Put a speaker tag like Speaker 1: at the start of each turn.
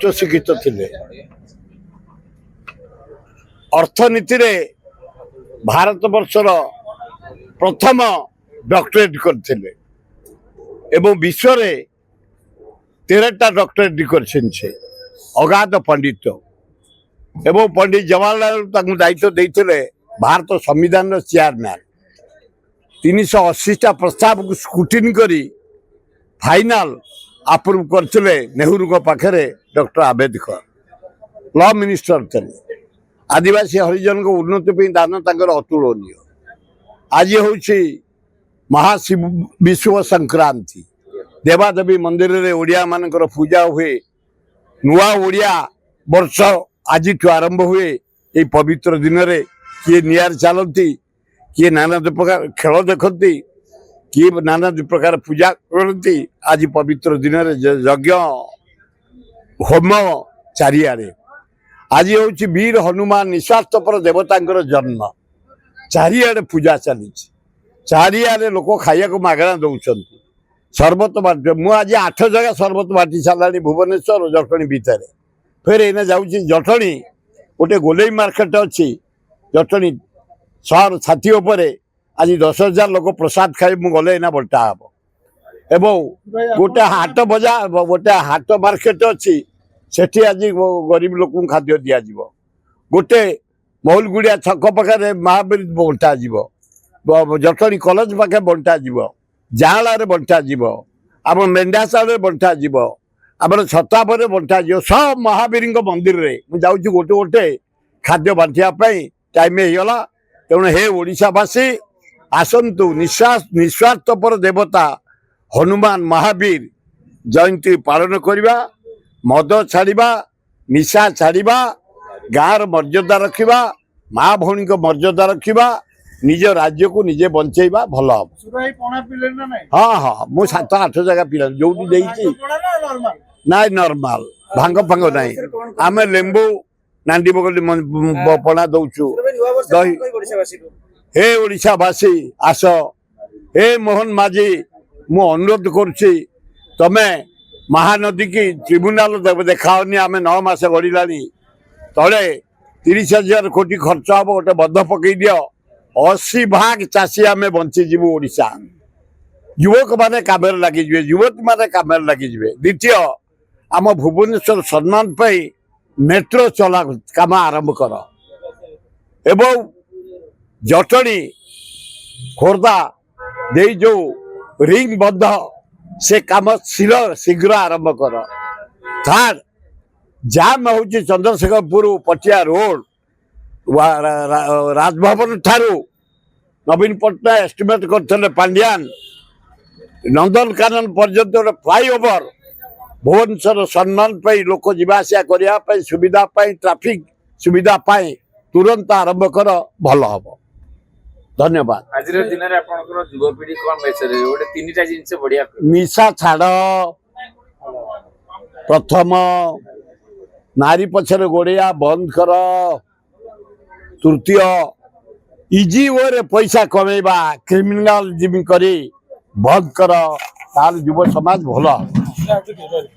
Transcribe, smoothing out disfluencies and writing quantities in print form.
Speaker 1: उच्च शिक्षित थिले अर्थनीति रे भारत वर्षर प्रथम डॉक्टरेट करथिले एवं विश्व रे 13टा डॉक्टरेट करछे अगाध पंडित एवं पंडित जवाहरलाल ताकू दायित्व देइथिले भारत संविधान चेयरमैन 380टा प्रस्ताव को स्क्रूटिनी करी फाइनल अप्रूव करथिले नेहरू को पाखरे डॉक्टर आंबेडकर लॉ मिनिस्टर थे आदिवासी हरिजन को उन्नति पे दान तांकर अतुलनीय आज होछि महाशिव विश्व संक्रांति देवादेवी मंदिर रे ओडिया मानकर पूजा हुए नुआ ओडिया वर्ष आज आरंभ हुए ये पवित्र दिन रे किए नियार चलती किए नाना प्रकार खेल देखती किए नाना प्रकार पूजा करती आज पवित्र दिन रे यज्ञ होम चारिआडे आज हूँ वीर हनुमान निस्वार्थपर देवतांकर जन्म चारिआडे पूजा चली चारिआडे लोक खाया को मागणा दौरान सरबत बांट मु आज 8 जगह सरबत बांटी सारा भुवनेश्वर जटणी भितर फिर एने जाऊँगी जटणी गोटे गोलेई मार्केट अच्छी जटणी सहर छाती उपरे आज 10,000 लोक प्रसाद खाई मु गले ना बंटा हम एवं गोटे हाट बजार गोटे हाट मार्केट अच्छी सेठी आज गरीब लोक खाद्य दि जाव गोटे महुलगुड़िया छक पाखे महावीर बंटा जटणी कॉलेज पाखे बंटा जाँला बंटा आम मेंढाशाल बंटा आम छतापर बंटा सब महावीर मंदिर रे मुझे गोटे गोटे खाद्य बांटापी टाइम होगा तेणु हे ओडिशावासी आसतु निस्वार्थपर देवता हनुमान महावीर जयंती पालन करवा मद छाड़ा निशा छाड़ा गाँव मर्यादा रखा माँ भौणी को मर्यादा रखा निज राज्य को निजे बंचेवा भल हम हाँ हाँ मुझे 7-8 जगह पिला जो ना नॉर्मल भांग फांग ना आम लेंबू नांडी बगल पणा दौचु हे ओडिशावासी आस हे मोहन माझी मु अनुरोध करुच्ची तमे महानदी की ट्रिब्यूनाल देखाओनी आम 9 मास गढ़ला तले 30,000 कोटी खर्च हम गोटे बध पकई दियो 80 भाग चाषी आम बंचीजु ओडिशा युवक माने काम लगे युवती माने काम लगे द्वितीय आम भुवनेश्वर सम्मान पाई मेट्रो चला काम आरंभ कर एवं जटणी खोर्धा दे जो रिंग बंध से काम शीघ्र आरंभ कर थर्ड जाम हूँ चंद्रशेखरपुर पटिया रोड राजभवन ठारू नवीन पट्टनायक एस्टिमेट करते पांड्यान नंदनकानन पर्यंत गोटे फ्लाईओवर भुवनेश्वर सम्मान पाई लोक जीवासा करने सुविधा ट्राफिक सुविधा तुरंत आरंभ कर भल हम धन्यवाद।
Speaker 2: आज दिन में युवपीढ़ी कौन मैसेज गोटे 3टा जिनस बढ़िया
Speaker 1: निशा छाड़ प्रथम नारी पछरे गोड़िया बंद कर तृतीय इजी वे पैसा कमेवा क्रिमिनाल जिमी करी बंद कर ताल युव समाज भल।